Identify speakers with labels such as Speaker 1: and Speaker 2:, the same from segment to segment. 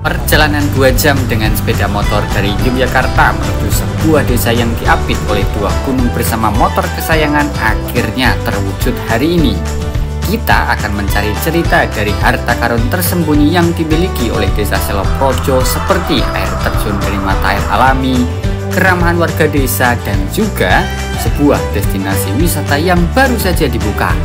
Speaker 1: Perjalanan 2 jam dengan sepeda motor dari Yogyakarta menuju sebuah desa yang diapit oleh 2 gunung bersama motor kesayangan akhirnya terwujud hari ini. Kita akan mencari cerita dari harta karun tersembunyi yang dimiliki oleh desa Seloprojo seperti air terjun dari mata air alami, keramahan warga desa, dan juga sebuah destinasi wisata yang baru saja dibuka.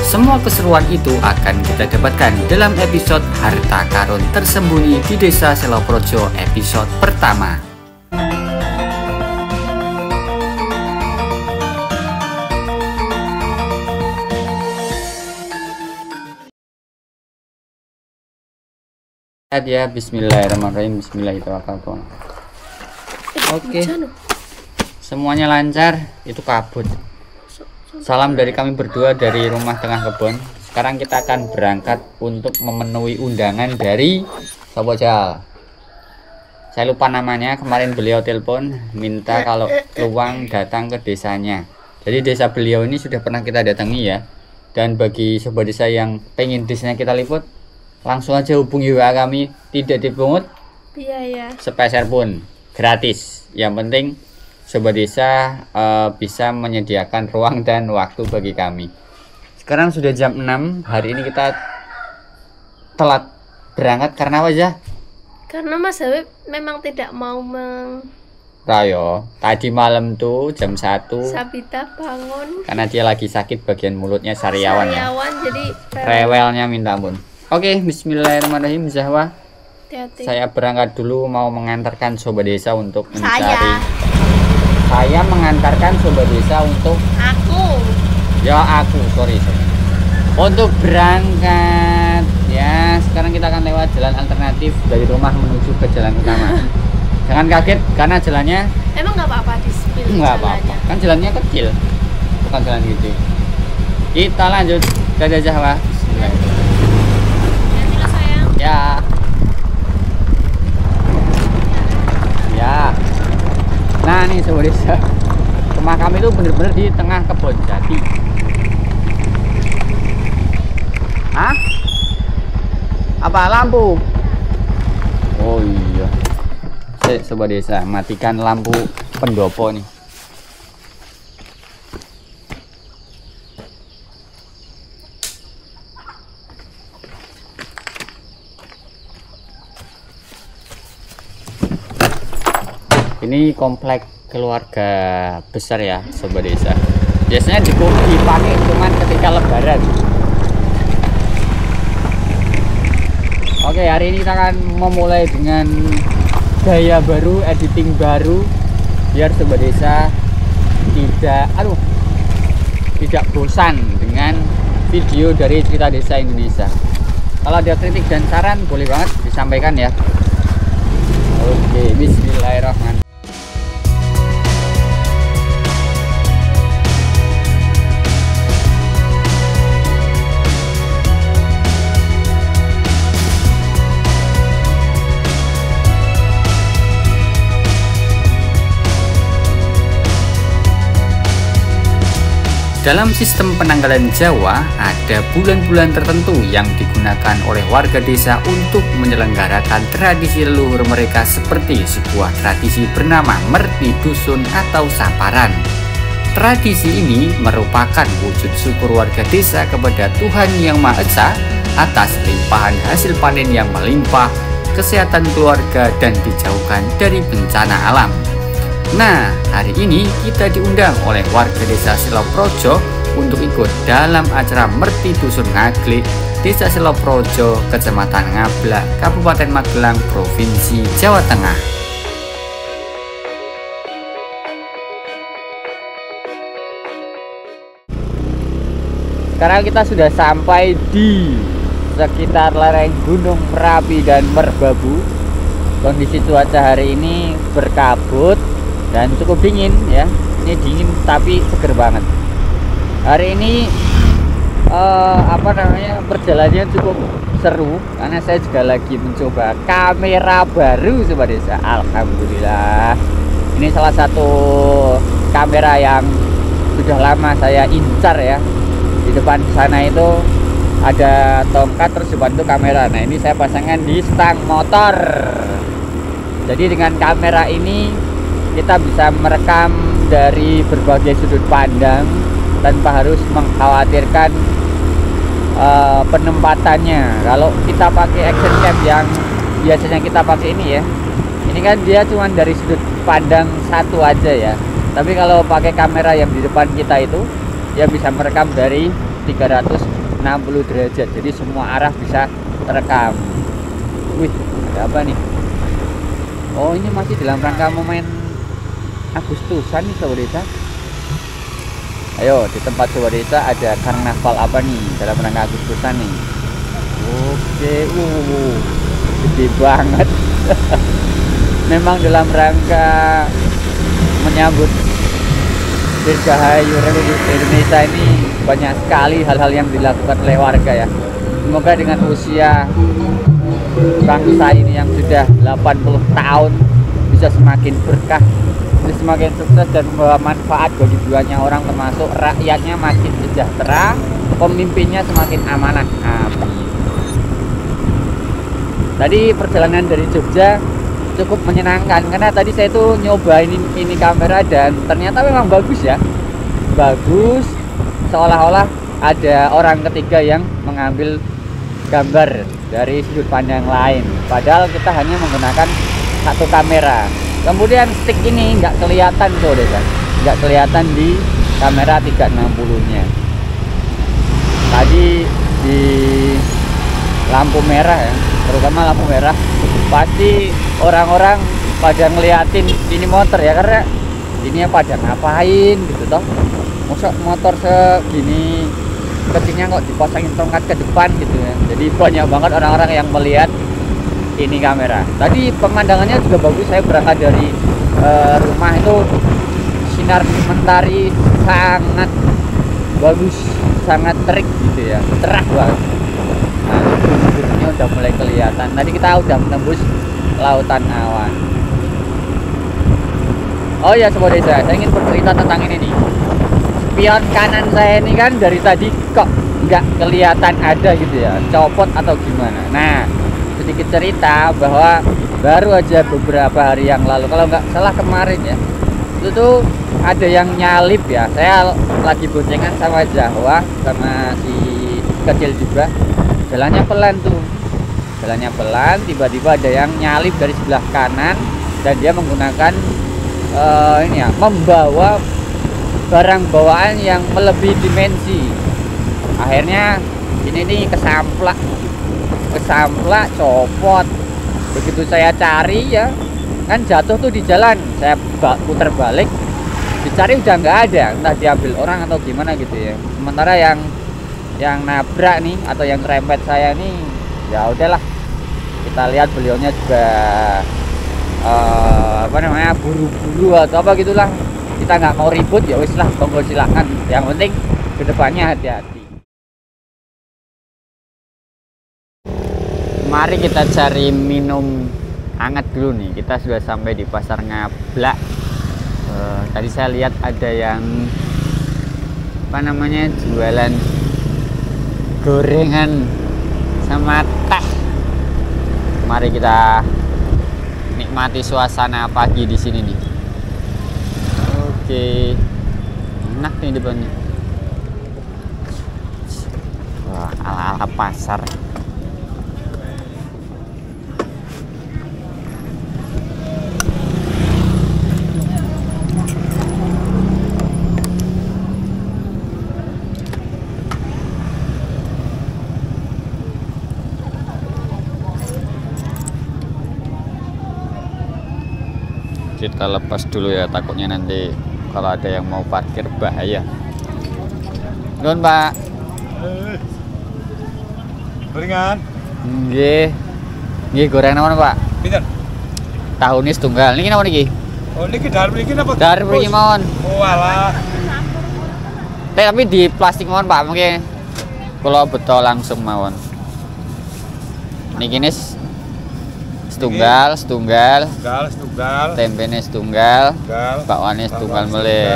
Speaker 1: Semua keseruan itu akan kita dapatkan dalam episode Harta Karun Tersembunyi di Desa Seloprojo episode pertama. Ya, bismillahirrahmanirrahim, bismillahirrahmanirrahim. Oke, semuanya lancar, itu kabut. Salam dari kami berdua dari rumah tengah kebun. Sekarang kita akan berangkat untuk memenuhi undangan dari Sobojal. Saya lupa namanya, kemarin beliau telepon minta kalau peluang datang ke desanya. Jadi desa beliau ini sudah pernah kita datangi ya. Dan bagi sobat desa yang pengen desanya kita liput, langsung aja hubungi WA kami, tidak dipungut biaya sepeser pun, gratis. Yang penting sobat desa bisa menyediakan ruang dan waktu bagi kami. Sekarang sudah jam 6. Hari ini kita telat berangkat karena apa aja?
Speaker 2: Karena Mas Habib memang tidak mau
Speaker 1: Rayo, tadi malam tuh jam 1
Speaker 2: Sabita bangun
Speaker 1: karena dia lagi sakit bagian mulutnya, sariawan ya.
Speaker 2: Jadi
Speaker 1: rewelnya minta ampun. Oke, bismillahirrahmanirrahim. Zahwa, saya berangkat dulu mau mengantarkan sobat desa untuk mencari. Saya mengantarkan sobat desa untuk sorry. Untuk berangkat ya. Sekarang kita akan lewat jalan alternatif dari rumah menuju ke jalan utama. Jangan kaget karena jalannya
Speaker 2: emang nggak apa-apa di spill.
Speaker 1: Nggak apa-apa, kan jalannya kecil, bukan jalan gitu. Kita lanjut ke Zahwa. Bismillahirrahmanirrahim. Ya. Nah nih sobat desa, rumah kami itu bener-bener di tengah kebun jati. Hah? Apa lampu? Oh iya. Sobat desa, matikan lampu pendopo nih. Ini komplek keluarga besar ya sobat desa. Biasanya dipakai cuman ketika lebaran. Oke, hari ini kita akan memulai dengan gaya baru, editing baru, biar sobat desa tidak bosan dengan video dari cerita desa Indonesia. Kalau ada kritik dan saran boleh banget disampaikan ya. Oke, bismillahirrahmanirrahim. Dalam sistem penanggalan Jawa, ada bulan-bulan tertentu yang digunakan oleh warga desa untuk menyelenggarakan tradisi leluhur mereka seperti sebuah tradisi bernama Merti Dusun atau Saparan. Tradisi ini merupakan wujud syukur warga desa kepada Tuhan Yang Maha Esa atas limpahan hasil panen yang melimpah, kesehatan keluarga, dan dijauhkan dari bencana alam. Nah, hari ini kita diundang oleh warga desa Seloprojo untuk ikut dalam acara Merti Dusun Ngaglik, Desa Seloprojo, Kecamatan Ngablak, Kabupaten Magelang, Provinsi Jawa Tengah. Sekarang kita sudah sampai di sekitar lereng Gunung Merapi dan Merbabu. Kondisi cuaca hari ini berkabut dan cukup dingin ya. Ini dingin tapi seger banget. Hari ini perjalanannya cukup seru karena saya juga lagi mencoba kamera baru sobat desa. Alhamdulillah, ini salah satu kamera yang sudah lama saya incar ya. Di depan sana itu ada tongkat, terus depan itu kamera. Nah ini saya pasangkan di stang motor. Jadi dengan kamera ini kita bisa merekam dari berbagai sudut pandang tanpa harus mengkhawatirkan penempatannya. Kalau kita pakai action cam yang biasanya kita pakai ini ya, ini kan dia cuma dari sudut pandang satu aja ya. Tapi kalau pakai kamera yang di depan kita itu, dia bisa merekam dari 360 derajat. Jadi semua arah bisa terekam. Wih, ada apa nih? Oh, ini masih dalam rangka momen Agustusan nih Sobat Desa. Ayo, di tempat Sobat Desa ada karnaval apa nih dalam rangka Agustusan nih? Oke, gede banget. Memang dalam rangka menyambut Dirgahayu Republik Indonesia ini banyak sekali hal-hal yang dilakukan oleh warga ya. Semoga dengan usia bangsa ini yang sudah 80 tahun bisa semakin berkah, bisa semakin sukses dan membawa manfaat bagi banyak orang, termasuk rakyatnya makin sejahtera, pemimpinnya semakin amanah. Amin. Tadi perjalanan dari Jogja cukup menyenangkan karena tadi saya tuh nyobain ini kamera dan ternyata memang bagus ya, bagus, seolah-olah ada orang ketiga yang mengambil gambar dari sudut pandang lain, padahal kita hanya menggunakan satu kamera. Kemudian stick ini nggak kelihatan tuh deh, nggak kelihatan di kamera 360 nya. Tadi di lampu merah ya, terutama lampu merah, pasti orang-orang pada ngeliatin ini motor ya, karena ini pada ngapain gitu toh, masa motor segini kecilnya kok dipasangin tongkat ke depan gitu ya. Jadi banyak banget orang-orang yang melihat ini kamera. Tadi pemandangannya juga bagus. Saya berangkat dari rumah itu sinar mentari sangat bagus, sangat terik gitu ya, cerah banget. Nah, birunya udah mulai kelihatan. Tadi kita udah menembus lautan awan. Oh ya Sobat Desa, saya ingin bercerita tentang ini nih. Spion kanan saya ini kan dari tadi kok nggak kelihatan ada gitu ya, copot atau gimana. Nah, sedikit cerita bahwa baru aja beberapa hari yang lalu, kalau nggak salah kemarin ya, itu tuh ada yang nyalip ya. Saya lagi boncengan sama Jawa, sama si kecil juga, jalannya pelan tuh, jalannya pelan, tiba-tiba ada yang nyalip dari sebelah kanan dan dia menggunakan ini ya, membawa barang bawaan yang melebihi dimensi. Akhirnya ini nih kesamplak, copot. Begitu saya cari ya, kan jatuh tuh di jalan, saya putar balik, dicari udah nggak ada, entah diambil orang atau gimana gitu ya. Sementara yang nabrak nih atau yang kerempet saya nih, ya udahlah, kita lihat beliaunya juga apa namanya, buru-buru atau apa gitulah. Kita nggak mau ribut, ya wis lah, monggo silakan. Yang penting kedepannya hati-hati. Mari kita cari minum hangat dulu nih. Kita sudah sampai di Pasar Ngablak. Tadi saya lihat ada yang apa namanya, jualan gorengan sama teh. Mari kita nikmati suasana pagi di sini nih. Oke, enak nih depannya. Wah, ala-ala pasar. Kita lepas dulu ya, takutnya nanti kalau ada yang mau parkir bahaya. Nuhun, Pak.
Speaker 3: Gorengan.
Speaker 1: Nggih. Nggih, goreng naon, Pak?
Speaker 3: Pinten?
Speaker 1: Tahu nih setunggal. Niki naon niki?
Speaker 3: Oh, niki dar mriki napa?
Speaker 1: Dar mriki mawon.
Speaker 3: Oh, alah.
Speaker 1: Tapi di plastik mawon, Pak. Mungkin kula beto langsung mawon. Niki nis setunggal.
Speaker 3: Setunggal.
Speaker 1: Tempene setunggal.
Speaker 3: Setunggal.
Speaker 1: Bakwane setunggal melih.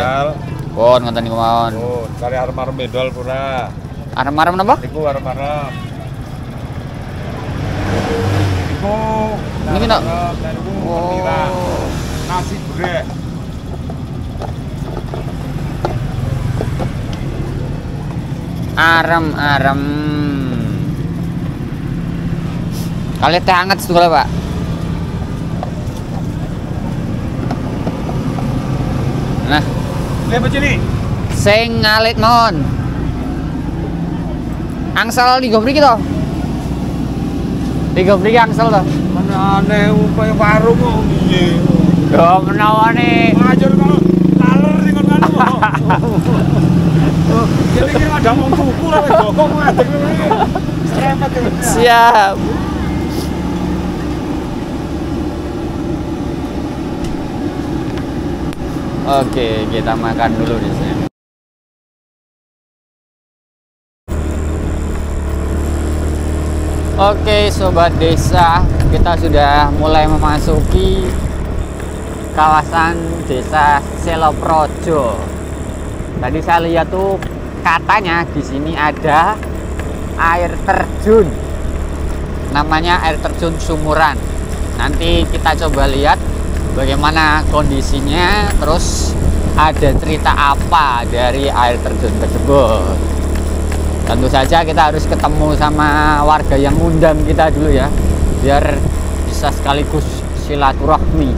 Speaker 1: Pun ngoten niku mawon.
Speaker 3: Oh, cari arem-arem medol pura.
Speaker 1: Arem-arem napa?
Speaker 3: Iku arem-arem. Iku
Speaker 1: Niki nak.
Speaker 3: Oh, nasi goreng.
Speaker 1: Arem-arem. Kali teh hangat setunggal, Pak. Nah,
Speaker 3: Ini apa cini?
Speaker 1: sing ngalit mawon. Angsal di mriki to. Di mriki angsal to.
Speaker 3: Mana aneh upaya warung kok piye.
Speaker 1: Yo menawane.
Speaker 3: Ajar kalau laler ning kono kok. Jadi kira ada wong tuku lah kok ngadeg ngene. Serempet.
Speaker 1: Siap. Oke, kita makan dulu di sini. Oke, sobat desa, kita sudah mulai memasuki kawasan desa Seloprojo. Tadi saya lihat tuh katanya di sini ada air terjun. Namanya air terjun Sumuran. Nanti kita coba lihat bagaimana kondisinya, terus ada cerita apa dari air terjun tersebut. Tentu saja kita harus ketemu sama warga yang ngundang kita dulu ya, biar bisa sekaligus silaturahmi.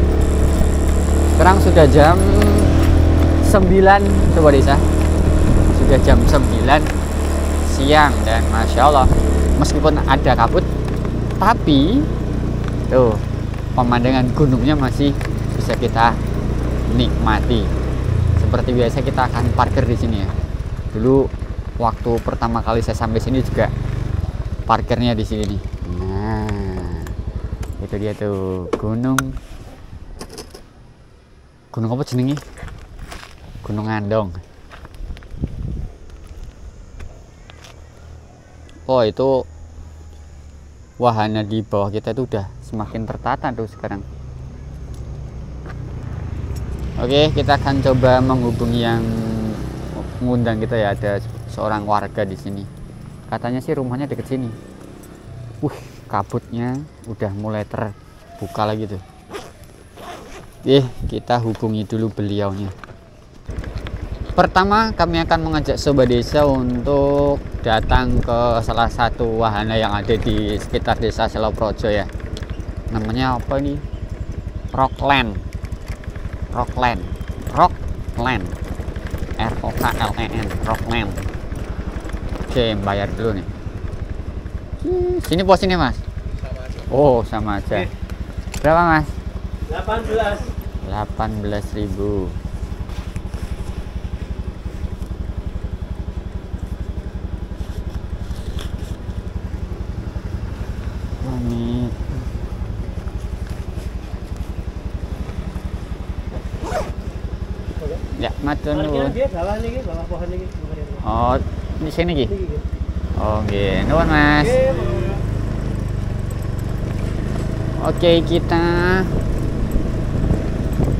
Speaker 1: Sekarang sudah jam 9 coba desa. Sudah jam 9 siang dan Masya Allah, meskipun ada kabut, tapi tuh pemandangan gunungnya masih bisa kita nikmati. Seperti biasa kita akan parkir di sini ya. Dulu waktu pertama kali saya sampai sini juga parkirnya di sini nih. Nah, itu dia tuh gunung apa jenenge? Gunung Andong. Oh, itu wahana di bawah kita itu udah semakin tertata tuh sekarang. Oke, kita akan coba menghubungi yang mengundang kita ya. Ada seorang warga di sini. Katanya sih rumahnya deket sini. Kabutnya udah mulai terbuka lagi tuh. Kita hubungi dulu beliaunya. Pertama, kami akan mengajak sobat desa untuk datang ke salah satu wahana yang ada di sekitar desa Seloprojo ya. Namanya apa ini? Rockland. Rockland. ROKLEN. Rockland. Oke, bayar dulu nih. Sini pos ini mas. Oh, sama aja. Berapa mas? 18.000. Ini ya, matur nuwun. Oh, di sini iki. Oh, nggih. Nuwun, Mas. Oke, kita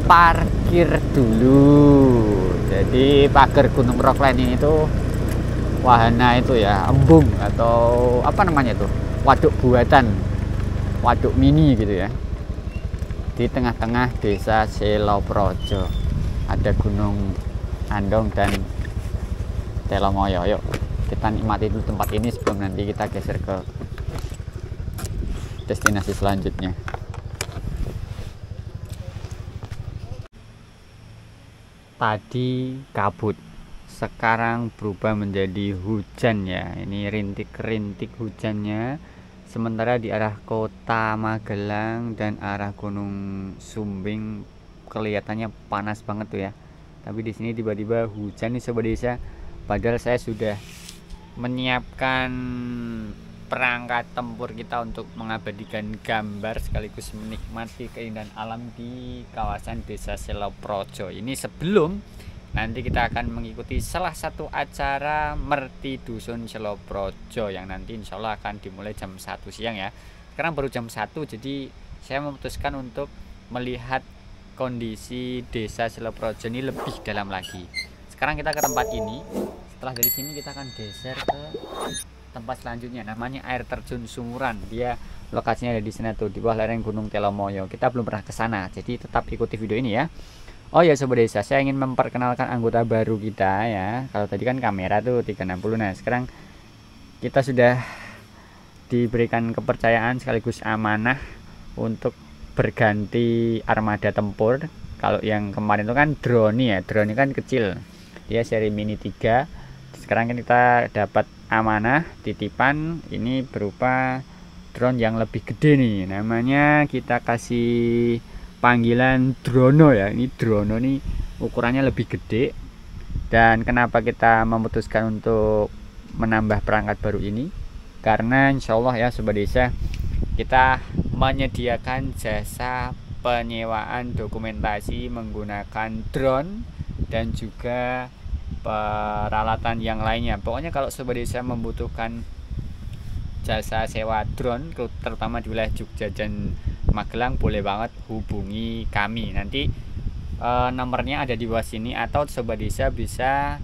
Speaker 1: parkir dulu. Jadi pagar Gunung Rockland ini tuh wahana itu ya, embung atau apa namanya tuh? Waduk buatan. Waduk mini gitu ya. Di tengah-tengah desa Seloprojo. Ada Gunung Andong dan Telomoyo. Yuk kita nikmati dulu tempat ini sebelum nanti kita geser ke destinasi selanjutnya. Tadi kabut, sekarang berubah menjadi hujan ya. Ini rintik-rintik hujannya. Sementara di arah kota Magelang dan arah Gunung Sumbing kelihatannya panas banget tuh ya. Tapi di sini tiba-tiba hujan nih sobat desa. Padahal saya sudah menyiapkan perangkat tempur kita untuk mengabadikan gambar sekaligus menikmati keindahan alam di kawasan desa Seloprojo ini sebelum nanti kita akan mengikuti salah satu acara Merti Dusun Seloprojo yang nanti insya Allah akan dimulai jam 1 siang ya. Sekarang baru jam 1, jadi saya memutuskan untuk melihat kondisi desa Seloprojo ini lebih dalam lagi. sekarang kita ke tempat ini. Setelah dari sini kita akan geser ke tempat selanjutnya, namanya air terjun Sumuran. Dia lokasinya ada di sana tuh, di bawah lereng Gunung Telomoyo. Kita belum pernah ke sana, jadi tetap ikuti video ini ya. Oh ya Sobat Desa, saya ingin memperkenalkan anggota baru kita ya. Kalau tadi kan kamera tuh 360. Nah, sekarang kita sudah diberikan kepercayaan sekaligus amanah untuk berganti armada tempur. Kalau yang kemarin itu kan drone ya, drone kan kecil, dia seri mini 3. Sekarang kan kita dapat amanah titipan, ini berupa drone yang lebih gede nih, namanya kita kasih panggilan Drono ya. Ini Drono nih ukurannya lebih gede. Dan kenapa kita memutuskan untuk menambah perangkat baru ini, karena insya Allah ya Sobat Desa, kita menyediakan jasa penyewaan dokumentasi menggunakan drone dan juga peralatan yang lainnya. Pokoknya kalau Sobat Desa membutuhkan jasa sewa drone terutama di wilayah Jogja dan Magelang, boleh banget hubungi kami. Nanti nomornya ada di bawah sini, atau Sobat Desa bisa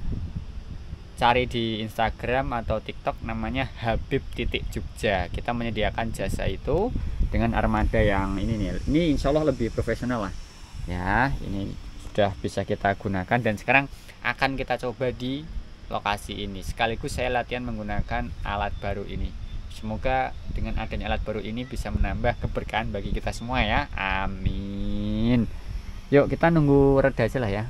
Speaker 1: cari di Instagram atau TikTok, namanya Habib.Jogja. Kita menyediakan jasa itu dengan armada yang ini nih. Ini insya Allah lebih profesional lah ya. Ini sudah bisa kita gunakan dan sekarang akan kita coba di lokasi ini. Sekaligus saya latihan menggunakan alat baru ini. Semoga dengan adanya alat baru ini bisa menambah keberkahan bagi kita semua ya. Amin. Yuk kita nunggu reda aja lah ya.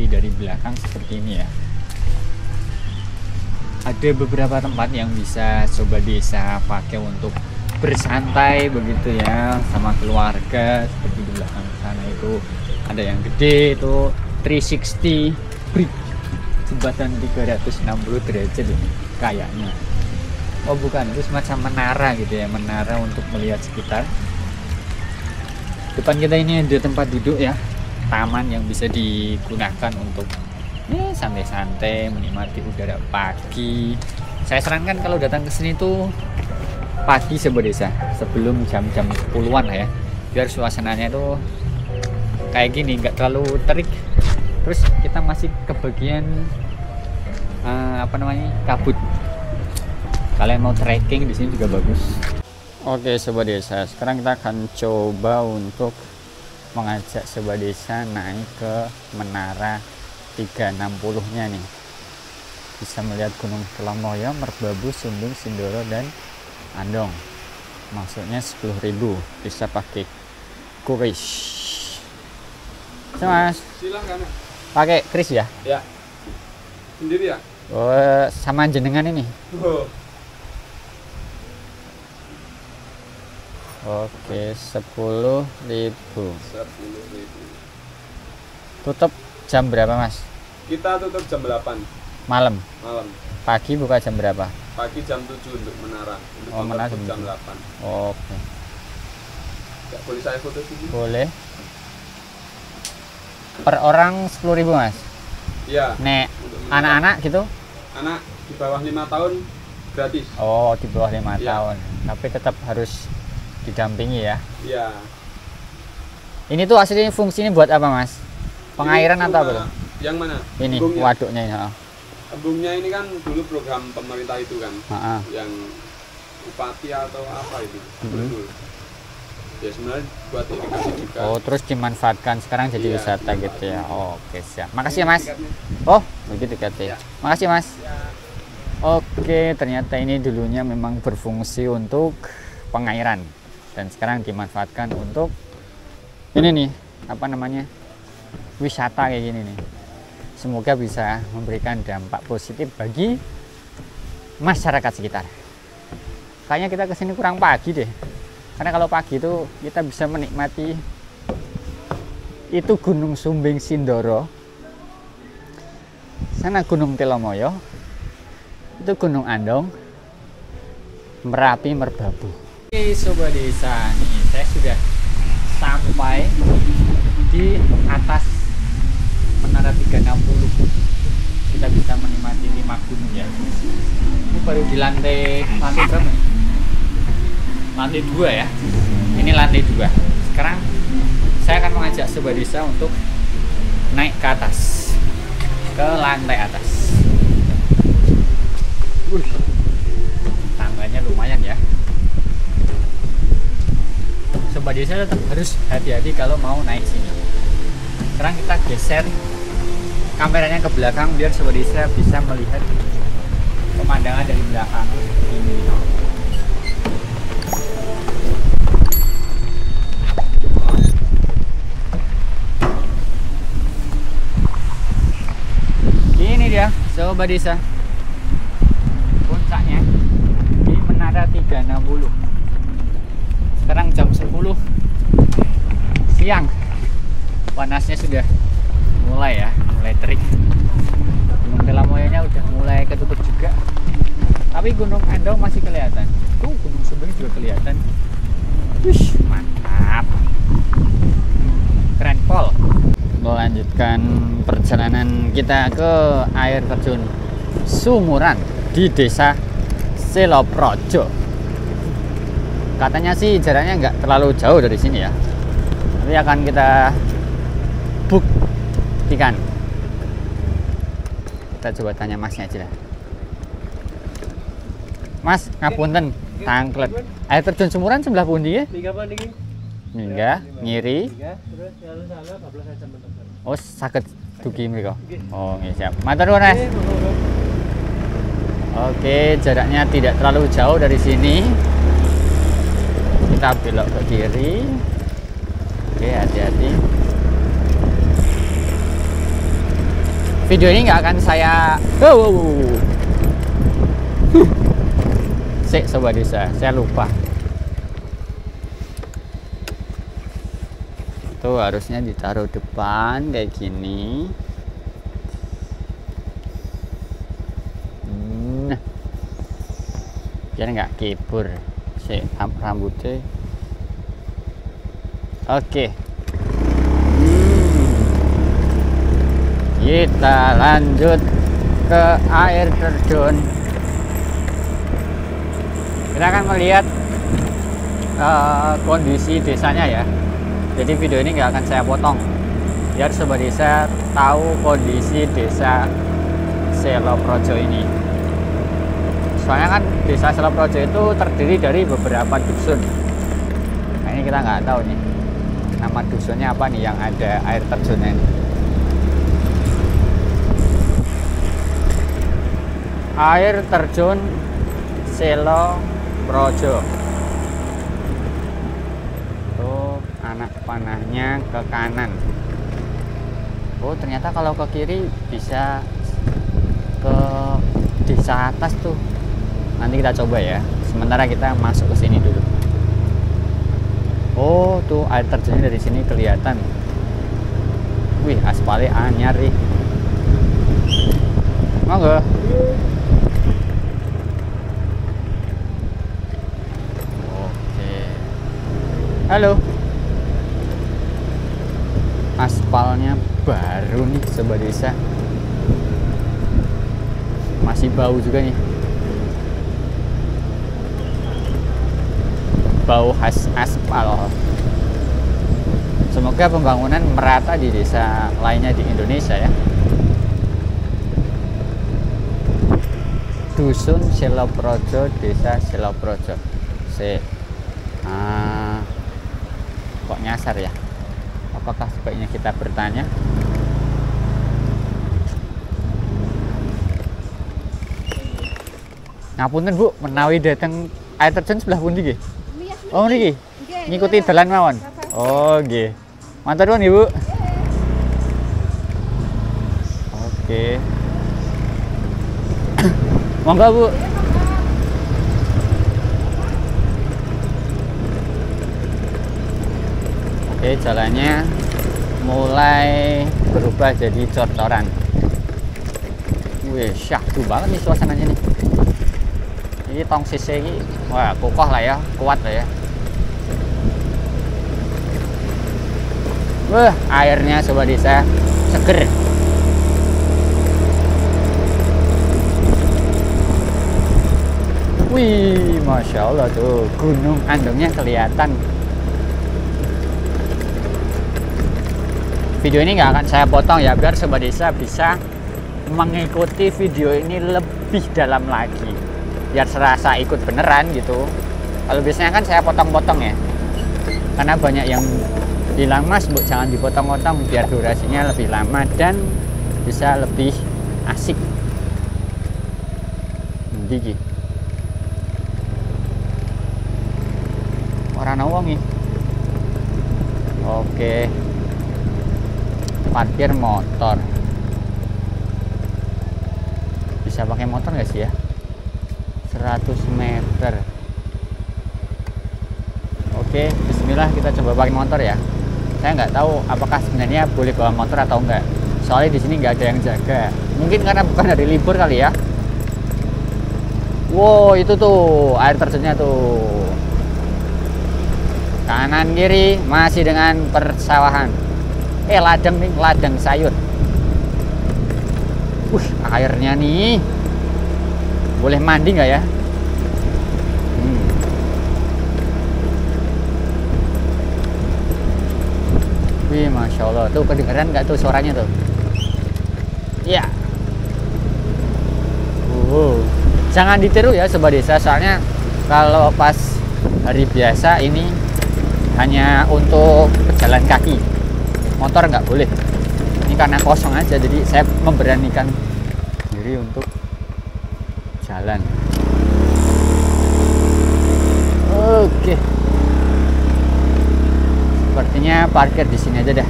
Speaker 1: Dari belakang seperti ini ya. Ada beberapa tempat yang bisa Sobat Desa pakai untuk bersantai begitu ya sama keluarga. Seperti di belakang sana itu ada yang gede, itu 360 bridge, jembatan 360 derajat ini kayaknya. Oh bukan, itu semacam menara gitu ya, menara untuk melihat sekitar. Depan kita ini ada tempat duduk ya, taman yang bisa digunakan untuk santai-santai menikmati udara pagi. Saya sarankan kalau datang ke sini tuh pagi Sobat Desa, sebelum jam-jam 10-an lah ya, biar suasananya itu kayak gini, nggak terlalu terik. Terus kita masih ke bagian kabut. Kalian mau trekking di sini juga bagus. Oke Sobat Desa, sekarang kita akan coba untuk mengajak Sobat Desa naik ke menara 360-nya nih. Bisa melihat Gunung Telomoyo, Merbabu, Sumbing, Sindoro, dan Andong. Maksudnya 10.000, bisa pakai kuris. Mas.
Speaker 3: Silahkan.
Speaker 1: Pakai kris ya?
Speaker 3: Ya. Sendiri ya?
Speaker 1: Oh, sama jenengan ini.
Speaker 3: Oh.
Speaker 1: Oke, 10.000.
Speaker 3: 10.000.
Speaker 1: Tutup jam berapa, Mas?
Speaker 3: Kita tutup jam 8
Speaker 1: Malam.
Speaker 3: malam.
Speaker 1: Pagi buka jam berapa?
Speaker 3: Pagi jam 7 untuk menara. Untuk
Speaker 1: Oh, menara
Speaker 3: tutup jam
Speaker 1: jam
Speaker 3: 8.
Speaker 1: Oke.
Speaker 3: Ya, boleh saya foto sini?
Speaker 1: Boleh. Per orang 10.000, Mas.
Speaker 3: Iya.
Speaker 1: Nek
Speaker 3: Untuk menara.
Speaker 1: anak-anak gitu?
Speaker 3: Anak di bawah 5 tahun gratis.
Speaker 1: Oh, di bawah 5
Speaker 3: Iya.
Speaker 1: tahun. Tapi tetap harus didampingi ya.
Speaker 3: Iya.
Speaker 1: Ini tuh aslinya fungsinya buat apa, Mas? Pengairan
Speaker 3: Ini
Speaker 1: atau
Speaker 3: cuma-
Speaker 1: apa?
Speaker 3: Yang mana?
Speaker 1: Ini
Speaker 3: Embungnya.
Speaker 1: waduknya ini. heeh.
Speaker 3: Embungnya ini kan dulu program pemerintah itu kan.
Speaker 1: Heeh.
Speaker 3: Yang Upati atau apa itu.
Speaker 1: Mhm.
Speaker 3: Betul. Ya sebenarnya buat irigasi juga.
Speaker 1: Oh, terus dimanfaatkan sekarang jadi
Speaker 3: Iya,
Speaker 1: wisata gitu ya.
Speaker 3: dimanfaatkan.
Speaker 1: Oh, oke, siap. Makasih ya, Mas.
Speaker 3: Tiketnya.
Speaker 1: Oh, begitu tiketnya.
Speaker 3: Ya.
Speaker 1: Makasih, Mas.
Speaker 3: Ya.
Speaker 1: Oke, ternyata ini dulunya memang berfungsi untuk pengairan dan sekarang dimanfaatkan untuk ini nih, apa namanya? Wisata kayak gini nih. Semoga bisa memberikan dampak positif bagi masyarakat sekitar. Kayaknya kita kesini kurang pagi deh. Karena kalau pagi itu kita bisa menikmati itu Gunung Sumbing Sindoro, sana Gunung Telomoyo, itu Gunung Andong, Merapi, Merbabu. Oke Sobat Desa, nih saya sudah sampai di atas Menara 360. Kita bisa menikmati 5 gunung ya. Ini baru di lantai berapa? Lantai 2 ya. Ini lantai 2. Sekarang saya akan mengajak Sobat Desa untuk naik ke atas, ke lantai atas. Tangganya lumayan ya. Sobat Desa tetap harus hati-hati kalau mau naik sini. Sekarang kita geser kameranya ke belakang biar Sobat Desa bisa melihat pemandangan dari belakang ini. Ini dia Sobat Desa, puncaknya di Menara 360. Sekarang jam 10 siang, panasnya sudah mulai ya, mulai terik. Gunung Telomoyonya udah mulai ketutup juga, tapi Gunung Andong masih kelihatan. Tuh Gunung Sumbing juga kelihatan. Wush, mantap, keren pol. Melanjutkan perjalanan kita ke air terjun Sumuran di Desa Seloprojo. Katanya sih jaraknya nggak terlalu jauh dari sini ya, tapi akan kita buktikan. Kita coba tanya masnya aja lah. Mas, ngapunten, tangklet. Air terjun Sumuran sebelah pundi ya? Mingga, ngiri. Oh, sakit dugi mriko. Oh, nggih siap. Matur nuwun, Mas. Oke, jaraknya tidak terlalu jauh dari sini. Kita belok ke kiri. Oke, hati-hati. Video ini nggak akan saya Sik Sobat Desa, saya lupa. Itu harusnya ditaruh depan kayak gini. Nah, biar nggak kibur si rambutnya. Oke. Kita lanjut ke air terjun. Kita akan melihat kondisi desanya ya. Jadi video ini nggak akan saya potong, biar Sobat Desa tahu kondisi Desa Seloprojo ini. Soalnya kan Desa Seloprojo itu terdiri dari beberapa dusun. Nah ini kita nggak tahu nih nama dusunnya apa nih yang ada air terjunnya ini. Air terjun Seloprojo. Tuh anak panahnya ke kanan. Oh ternyata kalau ke kiri bisa ke desa atas tuh. Nanti kita coba ya. Sementara kita masuk ke sini dulu. Oh tuh air terjunnya dari sini kelihatan. Wih aspalnya anyar nih. Monggo. Oke. Halo. Aspalnya baru nih sobat desa. Masih bau juga nih. Bau khas aspal. Semoga pembangunan merata di desa lainnya di Indonesia ya. Dusun Seloprojo, Desa Seloprojo. Kok nyasar ya? Apakah sebaiknya kita bertanya? Ngapunten Bu, menawi datang air terjun sebelah pundi nggih? Oh niki. Ngikuti dalan mawon. Oh nggih. Matur nuwun Ibu. Oke. Monggo Bu. Oke, jalannya mulai berubah jadi cor-coran. Wih, syahdu banget nih suasananya nih. Ini tong sise ini, wah kokoh lah ya, kuat lah ya. Wah, airnya sobat desa seger. Wih, Masya Allah tuh Gunung Andongnya kelihatan. Video ini nggak akan saya potong ya, biar sobat desa bisa mengikuti video ini lebih dalam lagi, biar serasa ikut beneran gitu. Kalau biasanya kan saya potong-potong ya, karena banyak yang bilang Mas Bu jangan dipotong-potong biar durasinya lebih lama dan bisa lebih asik. Gigi orang nawongi. Oke, parkir motor. Bisa pakai motor nggak sih ya? 100 meter. Oke, bismillah kita coba pakai motor ya. Saya nggak tahu apakah sebenarnya boleh bawa motor atau enggak. Soalnya di sini nggak ada yang jaga. Mungkin karena bukan hari libur kali ya. Wow, itu tuh air terjunnya tuh. Kanan kiri masih dengan persawahan. Ladang nih, ladang sayur. Airnya nih. Boleh mandi nggak ya? Wih, Masya Allah. Tuh kedengeran nggak tuh suaranya tuh? Iya. Jangan ditiru ya sobat desa. Soalnya kalau pas hari biasa ini hanya untuk pejalan kaki, motor nggak boleh. Ini karena kosong aja, jadi saya memberanikan diri untuk jalan. Oke, sepertinya parkir di sini aja dah.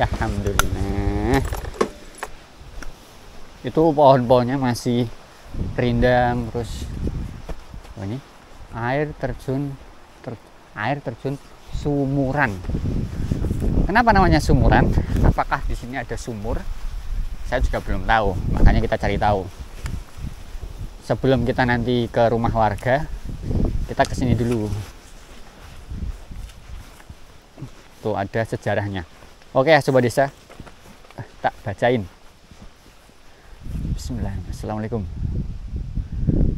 Speaker 1: Alhamdulillah. Itu pohon-pohonnya masih rindang terus. Ini air terjun Sumuran. Kenapa namanya Sumuran? Apakah di sini ada sumur? Saya juga belum tahu, makanya kita cari tahu. Sebelum kita nanti ke rumah warga, kita kesini dulu. Tuh ada sejarahnya. Oke sobat desa, tak bacain. Bismillahirrahmanirrahim. Assalamualaikum.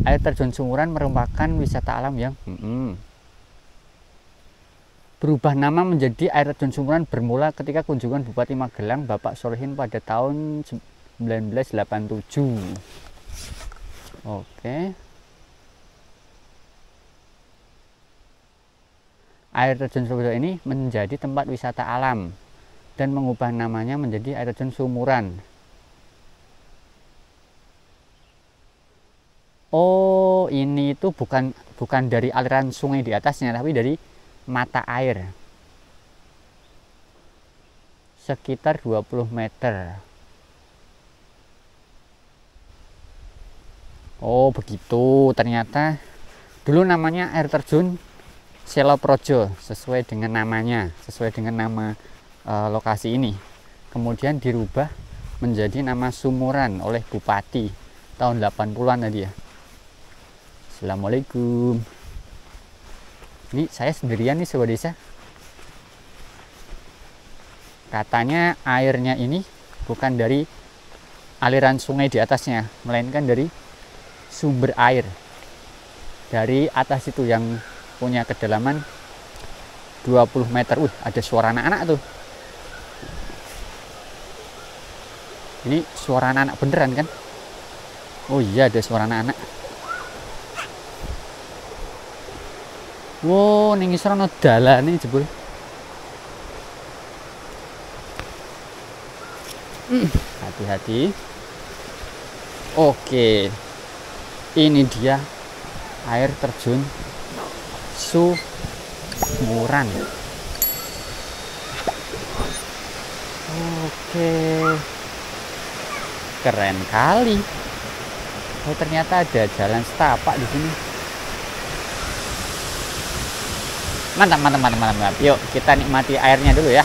Speaker 1: Air terjun Sumuran merupakan wisata alam yang berubah nama menjadi air terjun Sumuran bermula ketika kunjungan Bupati Magelang Bapak Solihin pada tahun 1987. Oke. Air terjun Sumuran ini menjadi tempat wisata alam dan mengubah namanya menjadi air terjun Sumuran. Oh, ini itu bukan dari aliran sungai di atasnya, tapi dari mata air sekitar 20 meter. Oh begitu, ternyata dulu namanya air terjun Seloprojo, sesuai dengan namanya, sesuai dengan nama lokasi ini. Kemudian dirubah menjadi nama Sumuran oleh Bupati tahun 80-an tadi ya. Assalamualaikum. Ini saya sendirian nih sobat desa. Katanya airnya ini bukan dari aliran sungai di atasnya, melainkan dari sumber air dari atas itu yang punya kedalaman 20 meter. Ada suara anak-anak tuh. Ini suara anak-anak beneran kan? Oh iya, ada suara anak-anak. Wow, ning isor ana dalane jebul. Hati-hati. Oke. Ini dia air terjun Sumuran. Oke. Keren kali. Oh, ternyata ada jalan setapak di sini. Mantap. Yuk, kita nikmati airnya dulu ya.